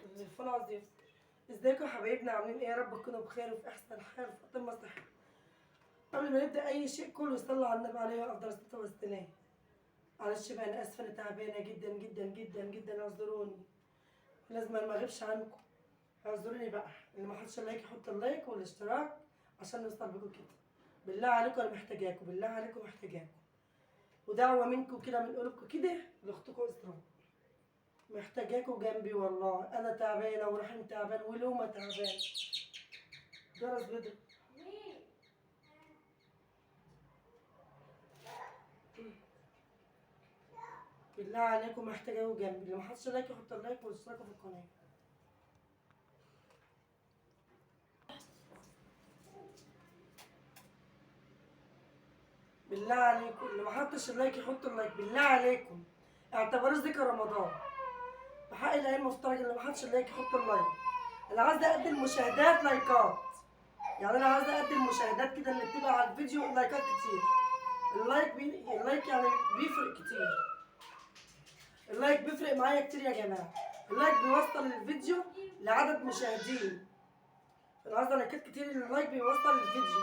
الفول عظيم. ازيكم يا حبايبنا، عاملين ايه؟ يا رب تكونوا بخير وفي احسن حال وفي افضل صحه. قبل ما نبدا اي شيء كله صلوا على النبي عليه افضل الصلاه والسلام. معلش بقى انا اسفه، انا تعبانه جدا جدا جدا جدا، اعذروني. لازم ما اغيبش عنكم، اعذروني بقى. اللي ما حطش لايك يحط اللايك والاشتراك عشان نوصل بيكم كده. بالله عليكم انا محتاجاكم، بالله عليكم محتاجاكم. ودعوه منكم كده من قلوبكم كده لاختكم اسراء. محتاجاكوا جنبي والله، انا تعبانه ورحيم تعبان ولومه تعبان. جرس بدري. بالله عليكم محتاجاكوا جنبي، اللي محطش لايك يحط اللايك والاشتراك في القناه. بالله عليكم اللي محطش اللايك يحط اللايك، بالله عليكم. اعتبروه ذكر رمضان. بحق الايام مفترج، اللي محطش اللايك يحط اللايك. انا عايزه اقدم مشاهدات لايكات، يعني انا عايزه اقدم مشاهدات كده اللي بتبقى على الفيديو لايكات كتير. اللايك يعني بيفرق كتير. اللايك بيفرق معايا كتير يا جماعه. اللايك بيوصل الفيديو لعدد مشاهدين. انا عايزه لايكات كتير، اللايك بيوصل الفيديو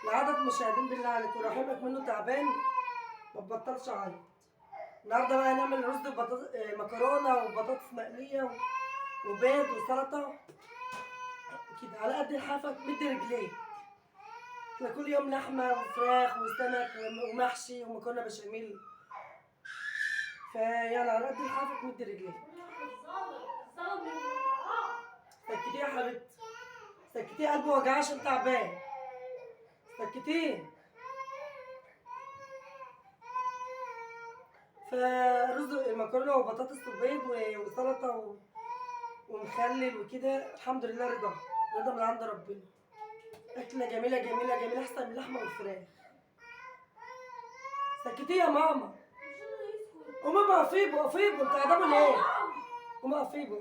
لعدد مشاهدين. بالله عليكم رحمك منه تعبان، ما تبطلش عيط. النهارده بقى هنعمل رز مكرونه وبطاطس مقليه وبيض وسلطه كده على قد لحافك مد رجليك. احنا كل يوم لحمه وفراخ وسمك ومحشي ومكرونه بشاميل، فيلا على قد لحافك مد رجليك. سكتيه يا حبيبتي، سكتيه، قلبي وجعاه عشان تعبان. سكتيه. فرز المكرونه وبطاطس وبيض وسلطه ومخلل وكده، الحمد لله رضا، رضا من عند ربنا. اكله جميله جميله جميله، احسن من اللحمه والفراخ. سكتيه يا ماما. قومي بقى افيبو افيبو، انت قاعده ليه؟ قومي افيبو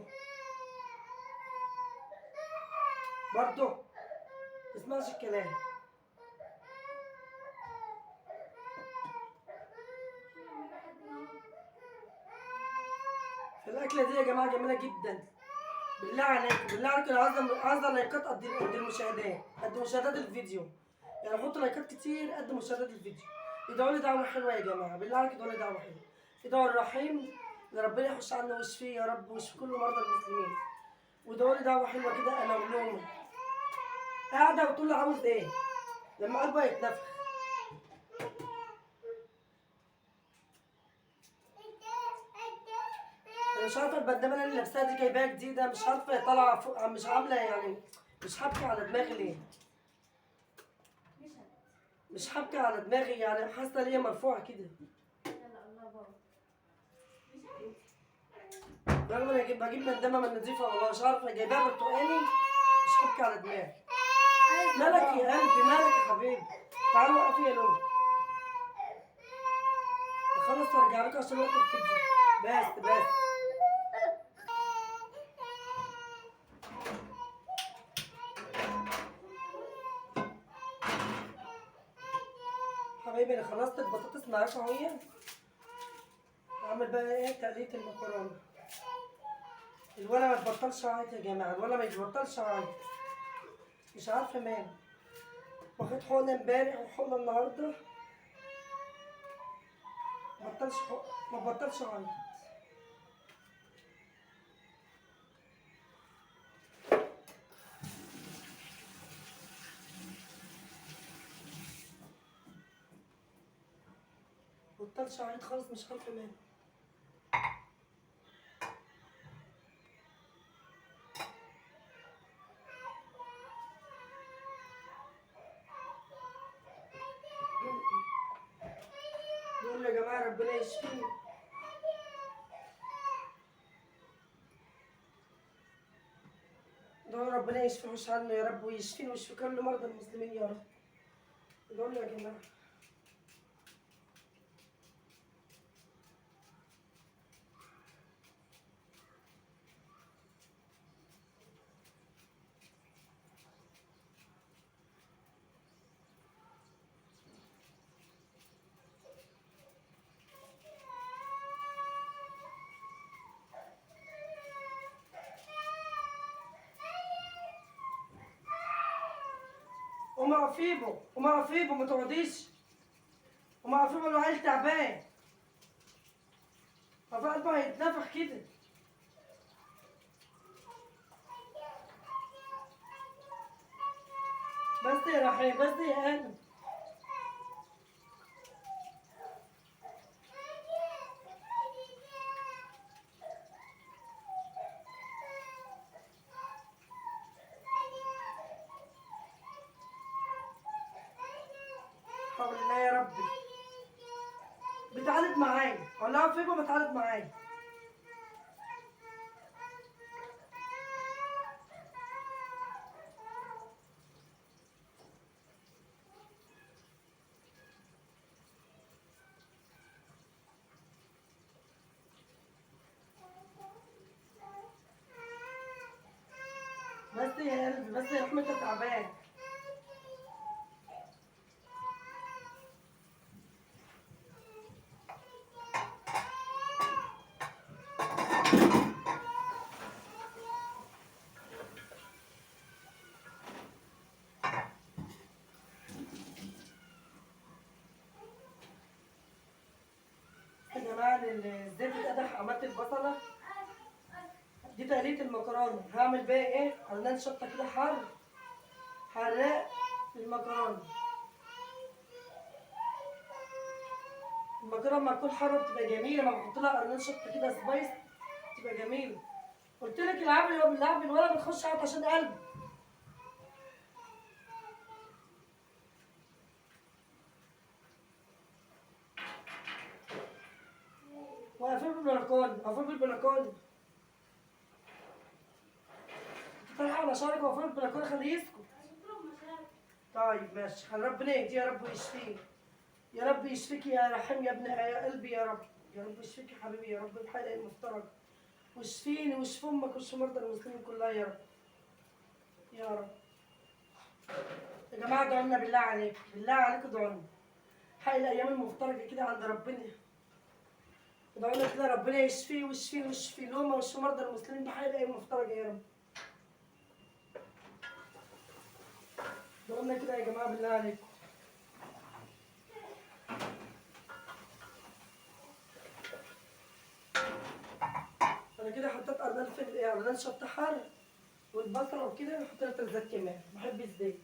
برضه، تسمعش الكلام. الاكله دي يا جماعه جميله جدا. بالله عليكم بالله عليكم، انا عايزه لايكات قد المشاهدات، قد مشاهدات الفيديو. يعني حطوا لايكات كتير قد مشاهدات الفيديو. ادعوا لي دعوه حلوه يا جماعه، بالله عليكم ادعوا لي دعوه حلوه. ادعوا الرحيم ان ربنا يخش عنه ويشفيه يا رب، ويشفي كل مرضى المسلمين. وادعوا لي دعوه حلوه كده انا ولومه. قاعده وتقول له عاوز ايه لما قلبه يتنفخ. انا مش عارفه البندامه اللي لابساها دي جايباها جديده، مش عارفه هي طالعه فوق، مش عامله يعني، مش حابكه على دماغي ليه؟ مش حابكه على دماغي، يعني حاسه ان هي مرفوعه كده. رغم انا بجيب بندامه من نضيفه والله، مش عارفه جايباها برتقاني، مش حابكه على دماغي. مالك يا قلبي، مالك يا حبيبي؟ تعالوا وقفي يا لولو. اخلص وارجع لكم عشان وقت الفيديو. بس حبايبي، انا خلصت البطاطس معاكم اهي. اعمل بقى ايه؟ تقليه المكرونه. الولا ما تبطلش عيط يا جماعه، الولا ما يتبطلش عيط، مش عارفه ماله. واخد حقنه امبارح وحقنه النهارده، ما بطلش عيط. بطلش عيط خالص، مش عارفه ماله. دول يا جماعه ربنا يشفيه. دول ربنا يشفيه عنه يا رب، ويشفيني ويشفي كل مرضى المسلمين يا رب. دول يا جماعه. قومي عفيبو، قومي عفيبو، ما تقعديش. قومي عفيبو، العيل تعبان. بابا قلبه هيتنفخ كده. بس يا رحيم، بس يا قلب. حول الله يا ربي. بتعالج معايا، والله عفيبو بتعالج معايا. بس يا قلبي، بس يا رحمة، انت تعبان. يا جماعة الزيت اتقدح، عملت البصلة. دي تقلية المكرونة، هعمل بيها ايه؟ قرنان شطة كده حراق المكرونة. المكرونة لما تكون حارة بتبقى جميلة، لما بحط لها قرنان شطة كده سبايس بتبقى جميلة. قلت لك العب الولد بتخش قاعد عشان قلبي. وقفل بالبلكونة، قفل بالبلكونة. طالعة على شعرك، وقفل بالبلكونة، خليه يسكت. طيب ماشي، ربنا يهديه يا رب ويشفيه. يا رب يشفيك يا رحيم يا ابن يا قلبي، يا رب. يا رب يشفيك يا حبيبي، يا رب بحلقة المفترج. واشفيني واشفي امك واشفي مرضى المسلمين كلها يا رب. يا رب. يا جماعة ادعوا لنا بالله عليكم، بالله عليكم ادعوا لنا. حق الايام المفترجة كده عند ربنا. ادعوا لنا كده ربنا يشفيه ويشفيني ويشفي لهم ويشفي مرضى المسلمين بحق الايام المفترجة يا رب. ادعوا لنا كده يا جماعة بالله عليكم. انا كده حطيت قرنان شطة حار والبصلة وكده، حطيت لها تلزات كمان. بحب الزيت،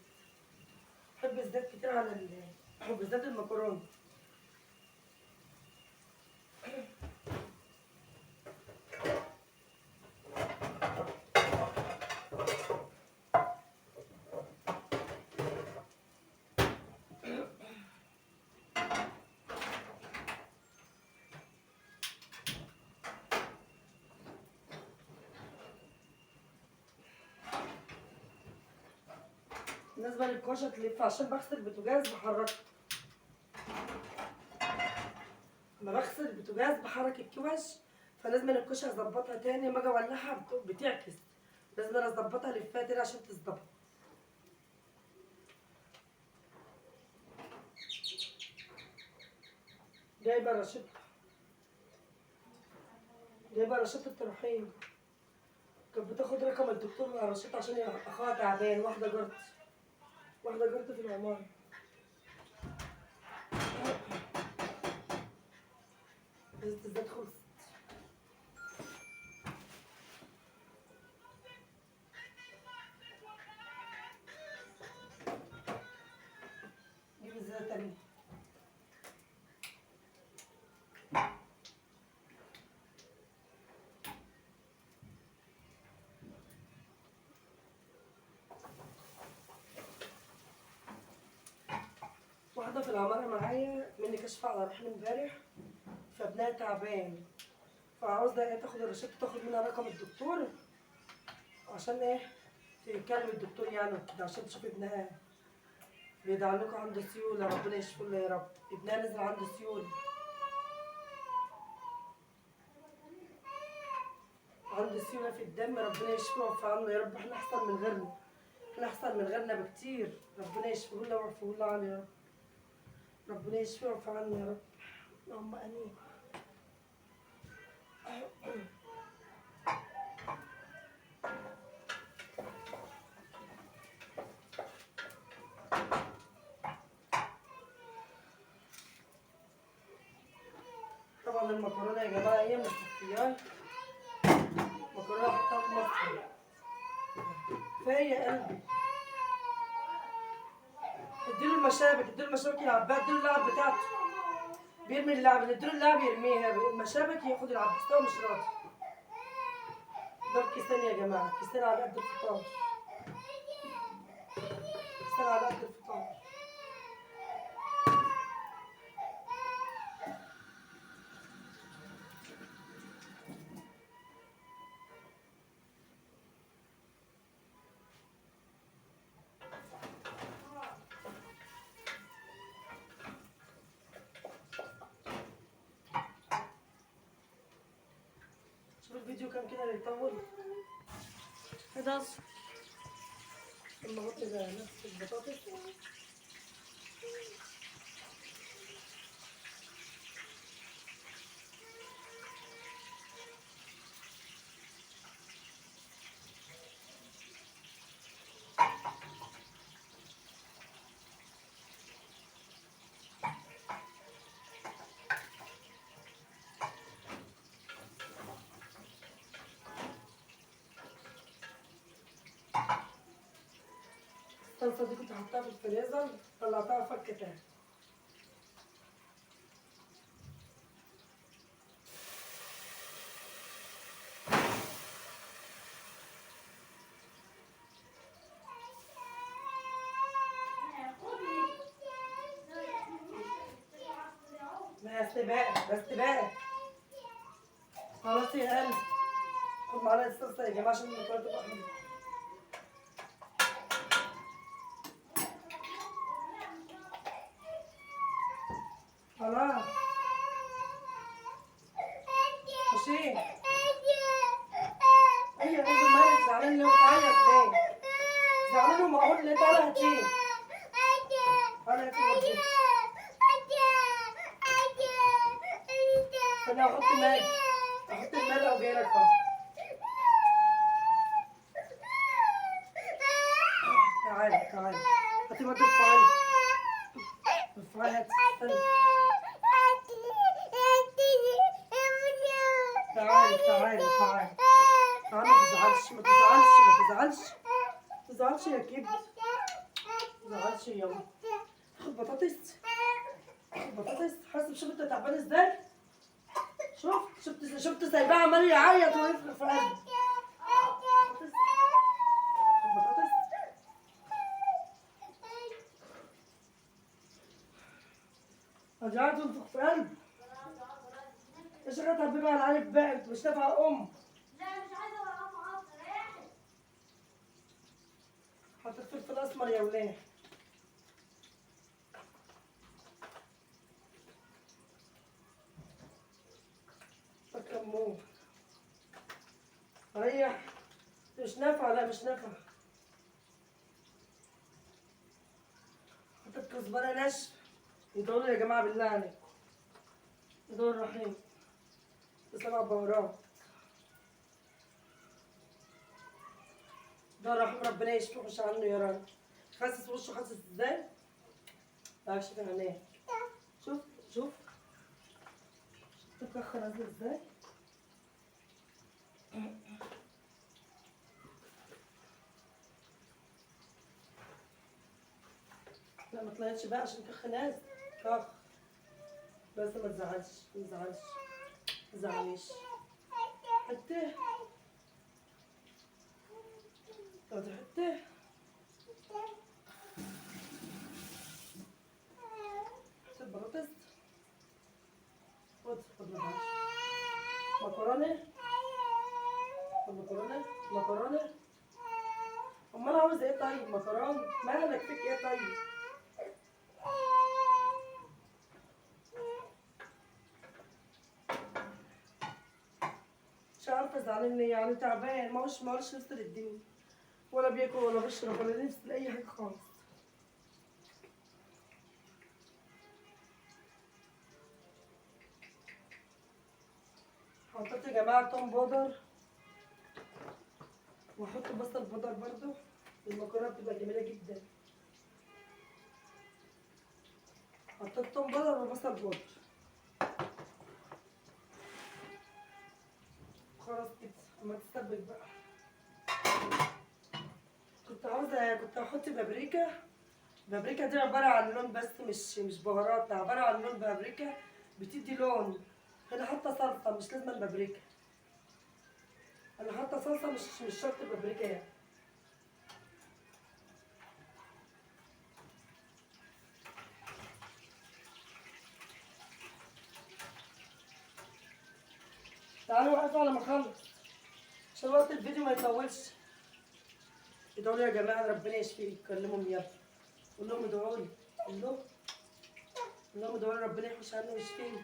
بحب الزيت كتير على بحب الزيت المكرونة. بالنسبة للكوشة تلف، عشان بغسل البوتاجاز بحركه. لما بغسل البوتاجاز بحرك الكوش، فلازم الكوشة اظبطها تاني. لما اجي اولعها بتعكس، لازم انا اظبطها الفها تاني عشان تظبط. جايبة رشيد، جايبة رشيد الطرحين. كانت بتاخد رقم الدكتور مع رشيد عشان اخوها تعبان. واحدة جارتي، واحدة جارتي في العمارة. ازازة الزيت خلصت. جيب ازازة تانية. واحدة في العمارة معايا مني كشف على رحم امبارح، فابنها تعبان، فعاوزة ايه تاخد الرشيد، تاخد منها رقم الدكتور عشان ايه تكلم الدكتور يعني وكده، عشان تشوف ابنها. بيدعي لكم عنده سيولة، ربنا يشفيه له يا رب. ابنها نزل عنده سيولة، عنده سيولة في الدم، ربنا يشفيه ويعفو عنه يا رب. احنا احسن من غيرنا، احنا احسن من غيرنا بكتير. ربنا يشفيه له ويعفو له عنه يا رب. ربنا يشفيه ويعفو عنه يا رب. اللهم امين. طبعا المكرونه يا جماعه هي مصفياها. مكرونه احطها في مصفى. كفايه يا قلبي. اديله المشابك، اديله المشابك يلعب بيها، اديله اللعب بتاعته. بيرمي اللعب، اديله اللعب يرميها، المشابك ياخد يلعب بس هو مش راضي. ده الكيسان يا جماعه، الكيسان على قد الفطار. الكيسان على قد الفطار. شوف الفيديو كان كده بيطول. 11. لما احط ده نفس البطاطس. الصلصه دي كنت حطها في الفريزر، طلعتها فكتها. بس بقى بس بقى خلاص يا قلبي. خد معلقه الصلصه يا جماعه عشان المكرونه تبقى حلوه. خلاص خشين. ايوه يا قلبي مالك زعلان ليه وبتعيط ليه؟ زعلان ومقهور ليه؟ تعالى هاتيه. تعالى هاتيه برضه. انا هحط مال، هحط المال او جايلك اهو. تعالى تعالى هاتي برضه ارفعي. ارفعي هاتي استني. تعالي تعالي تعالي. تعالي ما تزعلش ما تزعلش ما تزعلش. ما تزعلش يا كبد. ما تزعلش يلا. خد بطاطس. خد بطاطس. حاسب شوف انت تعبان ازاي؟ شفت سايباه عمال يعيط ويفرق في قلبي. بطاطس. خد بطاطس. رجعت تنفخ في قلبي. ايش غلط حبيبي على العارف بقى انت مش نافعه ام. لا مش عايزه ابقى ام اصلا. حطيت فلفل اسمر يا ولاد. كمون. ريح. مش نافعه لا مش نافعه. حطيت كزبره ناشفه. يدوروا يا جماعه بالله عليكم. يدور رحيم. بسبع بهارات. ده رحيم ربنا يشفيه ويخش عنه يا رب. حاسس وشه حاسس ازاي؟ تعرفش كان هناك. شوف شوف. شفت الكخ نازل ازاي؟ لا ما طلعتش بقى عشان كخ نازل. كخ. بس ما تزعلش ما تزعلش. ما تزعليش. حته. تقعد حته. حته بطاطس. خد خد ما تزعلش. مكرونه. خد مكرونه. مكرونه. امال عاوز ايه طيب؟ مكرونه. مالك فيك ايه طيب؟ مش عارفه زعلان ليه يعني تعبان ماهوش نفس الدنيا ولا بياكل ولا بيشرب ولا نفس لاي حاجه خالص. حطيت يا جماعه توم بودر واحط بصل بودر برضو. المكرونه بتبقى جميله جدا. حطيت توم بودر وبصل بودر. خلاص كده اما تتسبك بقى. كنت هحط بابريكا. البابريكا دي عبارة عن لون بس، مش بهارات، عبارة عن لون بابريكا بتدي لون. انا حاطة صلصة مش لازم بابريكا. انا حاطة صلصة مش شرط بابريكا يعني. تعالوا وقفوا على ما اخلص عشان وقت الفيديو ما يطولش. ادعوا لي يا جماعة ربنا يشفيك، كلمهم يلا. قول لهم ادعوا لي. قول لهم ادعوا لي ربنا يحوش عني ويشفيني.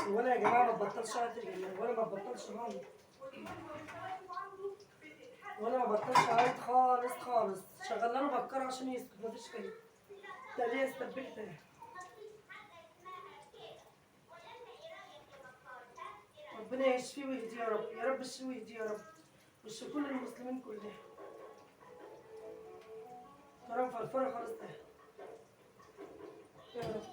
وانا يا جماعة ما تبطلش عيط يا جماعة، وانا ما تبطلش عيط. وانا ما بطلش عيط خالص خالص. شغل له بكره عشان يسكت، مفيش كده. ده ليه استبحت ده. ربنا يشفيه ويهديه يا رب، يا رب اشفيه ويهديه يا رب، ويشفي كل المسلمين كلهم. ترى فرفره خالص ده يا رب.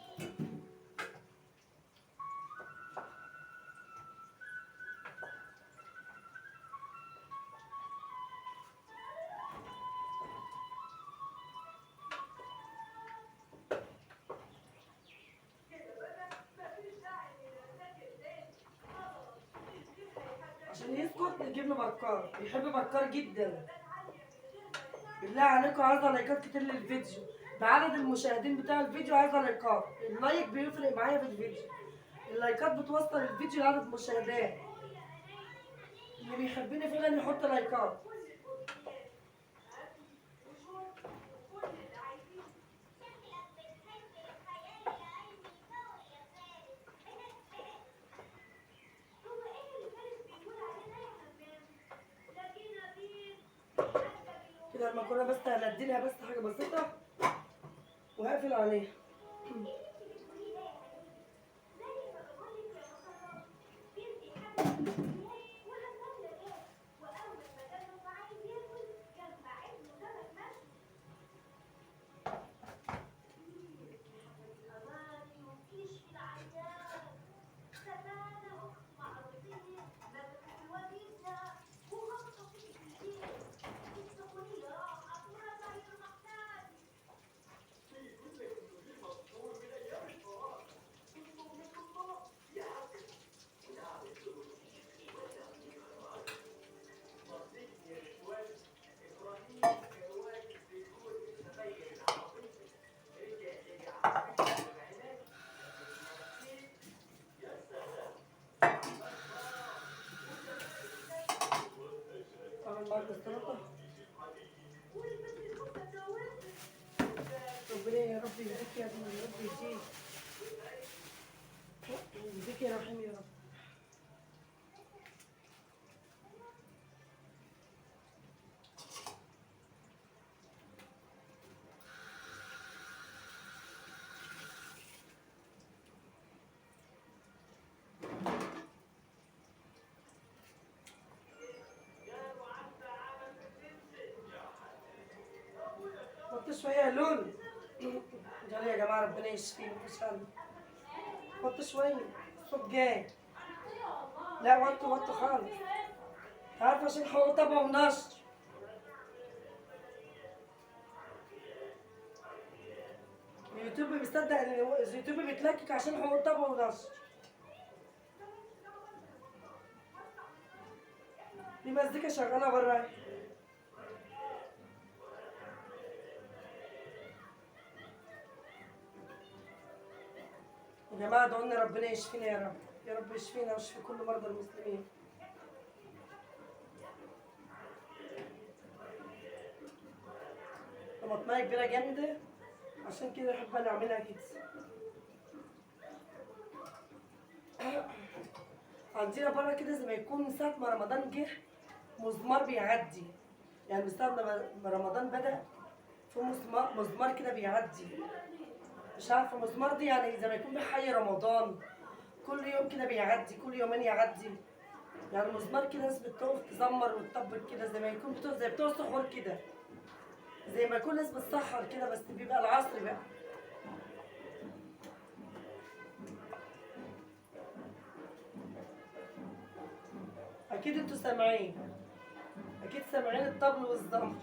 عشان يسكت نجيب له بكار، بيحب بكار جدا. بالله عليكم عايزه لايكات كتير للفيديو، بعدد المشاهدين بتاع الفيديو عايزه لايكات. اللايك بيفرق معايا في الفيديو، اللايكات بتوصل الفيديو لعدد مشاهدات. اللي بيحبني فعلا يحط لايكات. كده المكرونه بس هنديلها بس حاجه بسيطه وهقفل عليها. اعمل معاك السلطه. ربنا يا رب يهديك يا ابني، يا رب يهديك. يهديك يا رحيم يا رب. حط شويه لون. يلا يا جماعه ربنا يشفينا ان شاء الله. حط شويه، الصوت جاي. لا وطوا خالص. عارفه عشان حقوق طبع ونشر. اليوتيوب بيصدق ان اليوتيوب بيتلكك عشان حقوق طبع ونشر. في مزيكا شغاله بره. يا جماعه ادعوا لنا ربنا يشفينا يا رب، يا رب يشفينا ويشفي كل مرضى المسلمين. طماطمايه كبيره جامده عشان كده بحب انا اعملها كده. عندنا بره كده زي ما يكون من ساعه ما رمضان جه مزمار بيعدي، يعني من ساعه ما رمضان بدأ في مزمار كده بيعدي. مش عارفه مزمار دي يعني زي ما يكون بيحيي رمضان، كل يوم كده بيعدي، كل يومين يعدي. يعني مزمار كده ناس بتقف تزمر وتطبل كده زي ما يكون زي بتوع سحور كده. زي ما كل الناس بتسحر كده، بس بيبقى العصر بقى. اكيد انتوا سامعين، اكيد سامعين الطبل والزمر.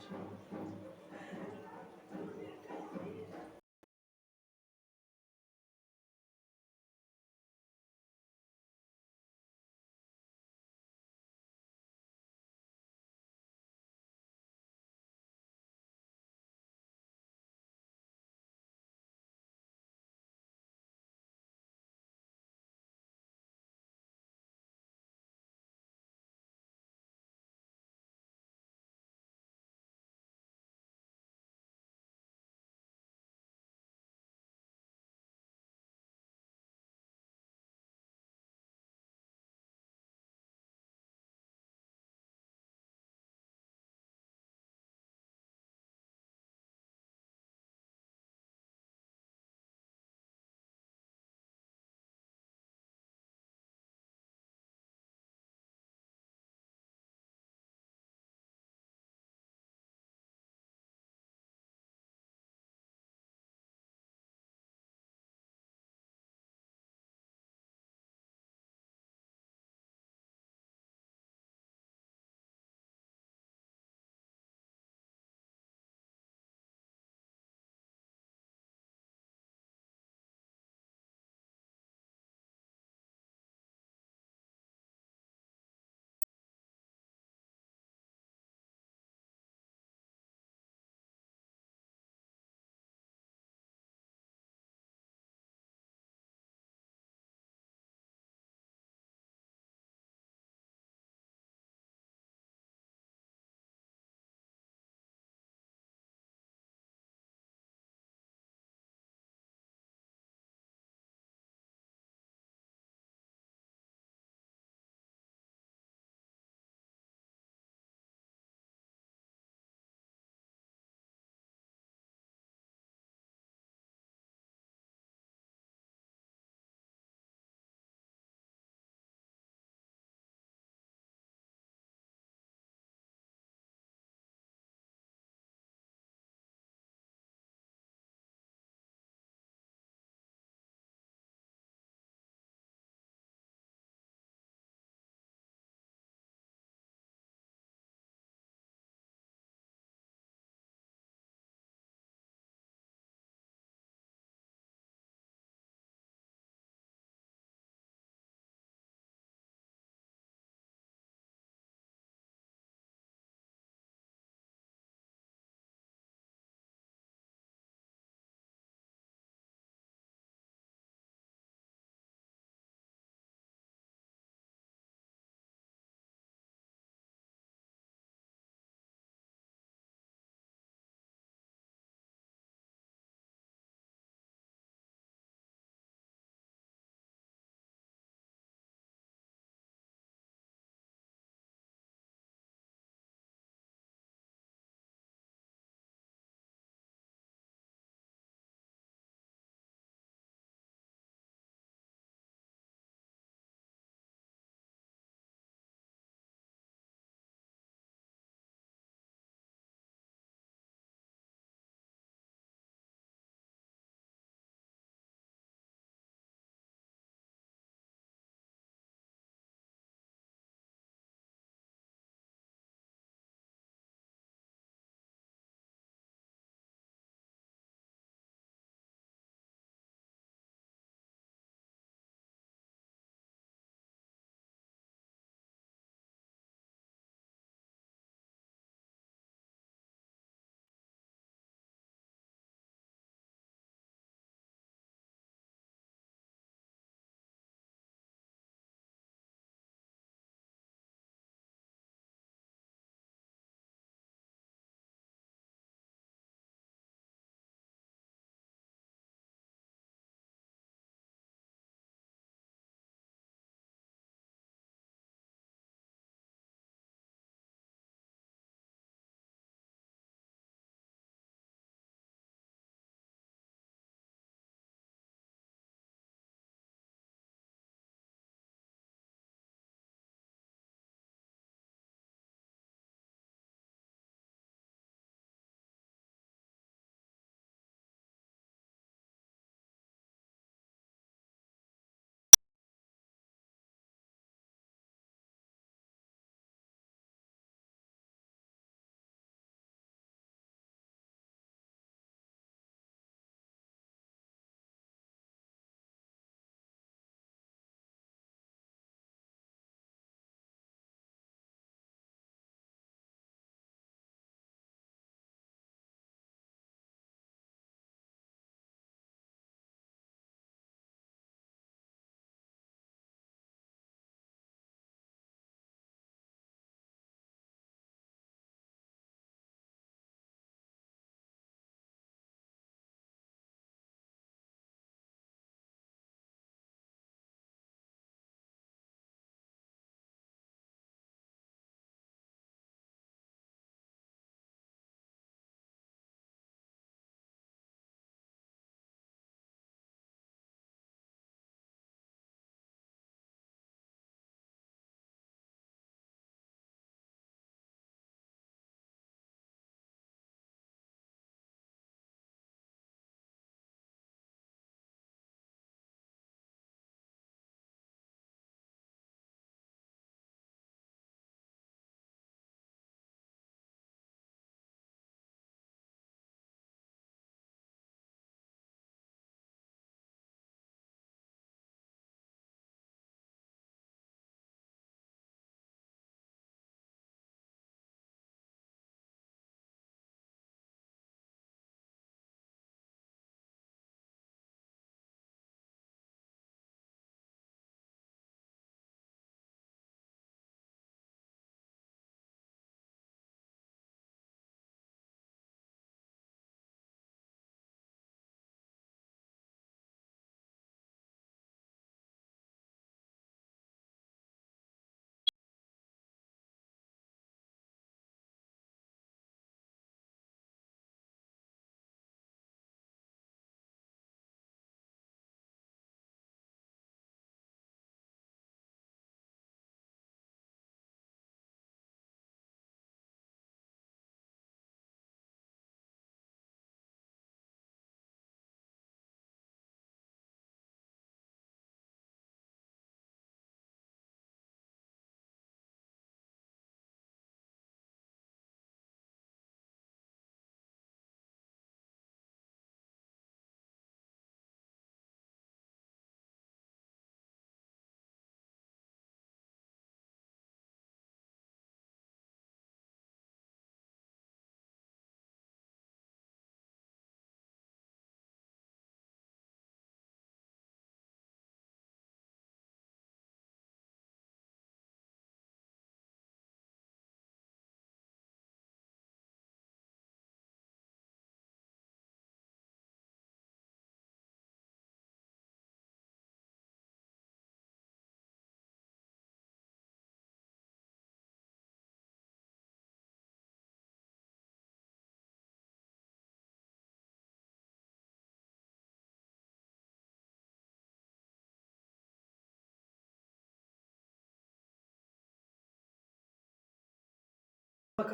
ما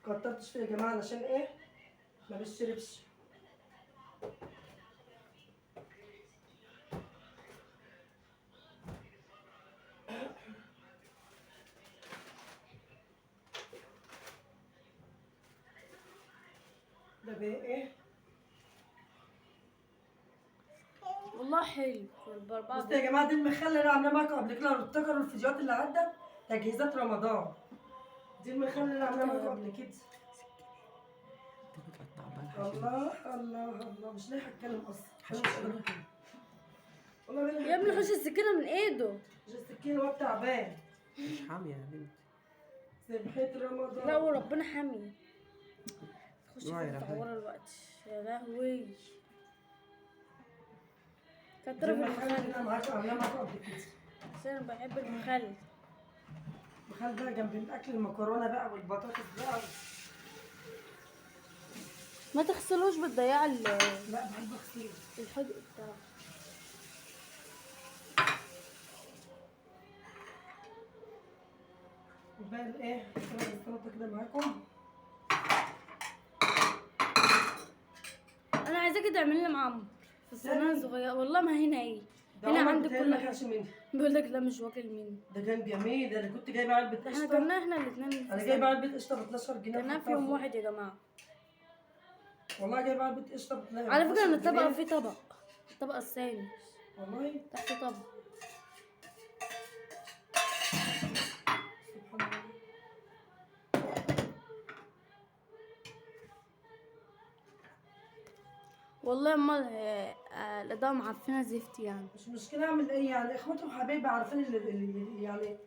كترتش فيه يا جماعه، علشان ايه؟ ما بيشربش. ده بقى ايه؟ والله حلو البربعة بصوا يا جماعه، دي المخله اللي انا عاملاها معاكم قبل كده، لو تفتكروا الفيديوهات اللي عدت تجهيزات رمضان. دي المخله اللي انا عاملاها معاكم قبل كده. الله الله الله، مش لاقي اتكلم اصلا. والله يا ابني خش السكينة من ايده. مش السكين، هو تعبان. مش حامية يا بنتي. سبحة رمضان. لا وربنا حامي. تخش اوعي في يا التعورة الوقت. يا لهوي. دي كتر في المخله اللي المخل انا عاملاها معاكم قبل كده. عشان انا بحب المخل. مخل بقى جنب الاكل، المكرونه بقى والبطاطس بقى. ما تغسلوش بتضيع لا بحب اغسله. الحدق بتاعه. وبقى الايه؟ السلطه كده معاكم. انا عايزاكي تعملي لي معمر في الصينية الصغيرة. والله ما هنا ايه. ده هنا عمرك عندي بتهيألي كل ما حاجة. كانش مني. بيقول لك لا مش واكل مني. ده كان جميل، ده انا كنت جايبه علبه احنا قشطه. كنا احنا الاثنين انا جايبه علبه قشطه ب 12 جنيه. كنا في وحطها يوم فوق. واحد يا جماعة. والله جايبه علبه قشطه ب 12 على فكرة ان جنيه. الطبق فيه طبق. الطبق الثاني والله تحت طبق. سبحان الله. والله امال الإضاءة معفنة زفت يعني. مش مشكله، اعمل ايه يعني؟ اخواتي وحبايبي عارفين اللي يعني.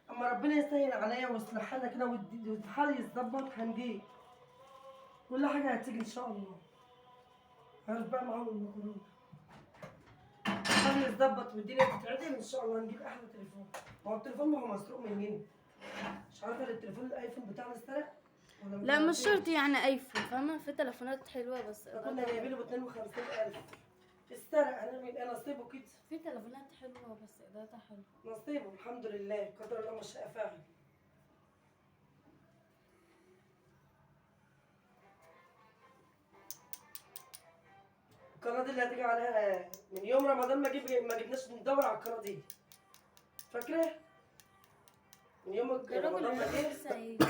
اما ربنا يسهل عليا ويصلح حالنا كده والحال يتظبط هنجيب. كل حاجه هتيجي ان شاء الله. عارف بقى معاهم المكرونه. الحال يتظبط والدنيا تتعدل ان شاء الله نجيب احلى تليفون. ما هو التليفون ما هو مسروق مننا. مش عارفه التليفون الايفون بتاعنا اتسرق ولا ما لا مش تعرفيش؟ شرط يعني ايفون، فاهمة؟ في تليفونات حلوة بس كنا جايبينه ب 52,000. اتسرق، هنعمل ايه؟ نصيبه كده. في تليفونات حلوة بس إضاءتها حلوة. نصيبه الحمد لله، قدر الله ما شاء فعل. القناة دي اللي هتيجي عليها من يوم رمضان ما جبناش ندور على القناة دي. فاكرة؟ من يوم رمضان ما جه لسه هيجي.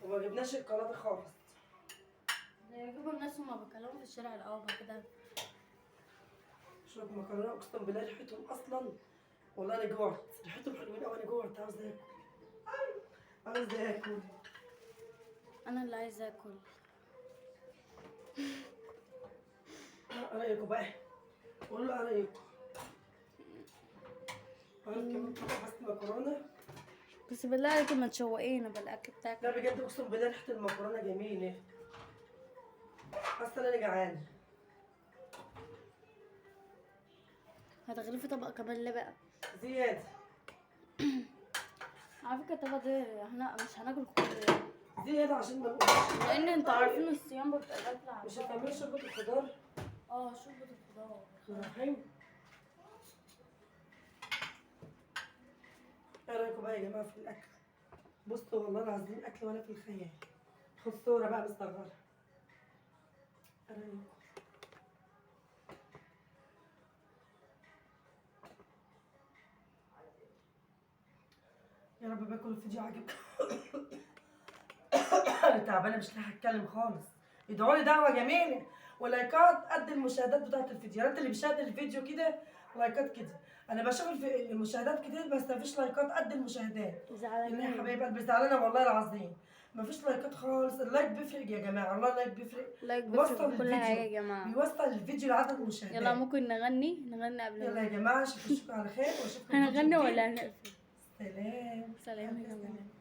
وما جبناش القناة دي خالص. يجيبوا الناس هما بيتكلموا في الشارع الأول بعد كده. شوية مكرونة اقسم بالله ريحتهم اصلا. والله انا جوعت، ريحتهم حلوين قوي، انا جوعت عاوزة اكل. عاوزة اكل. أنا اللي عايزة آكل. ايه رايكم بقى؟ قولوا له ايه رايكم؟ عارف كمان بس مكرونه. بس بالله عليكم ما تشوقينا بالأكل بتاعك. لا بجد اقسم بالله ريحه المكرونه جميله. حاسه ان انا جعانه. هتغلفي طبق كمان ليه بقى؟ زياده. على فكرة الطبق ده احنا مش هناكل كله. زياده عشان ما نقولش. لأن انتوا عارفين الصيام بتبقى غافلة عن مش هتعملي شوربه الخضار؟ شوربة الخضار. الرحيم. ايه رايكم بقى يا جماعه في الاكل؟ بصوا والله العظيم اكل ولا في الخيال. خد صوره بقى مصغره. ايه رايكم؟ يا رب باكل الفيديو عاجبكم. انا تعبانه مش لاقيه اتكلم خالص. ادعوا لي دعوه جميله ولايكات قد المشاهدات بتاعت الفيديوهات. اللي بيشاهد الفيديو كده لايكات كده. انا بشوف المشاهدات كتير بس مفيش لايكات قد المشاهدات. اللي يا حبايب قلبي زعلانه والله العظيم. مفيش لايكات خالص. اللايك بيفرق يا جماعه، والله اللايك بيفرق. لايك بيوصل بيفرق في كل حاجة يا الفيديو. جماعة. بيوصل الفيديو لعدد المشاهدات. يلا ممكن نغني قبل يلا يا جماعه اشوفكم على خير واشوفكم هنغني ولا هنقفل؟ سلام. سلام يا جماعة.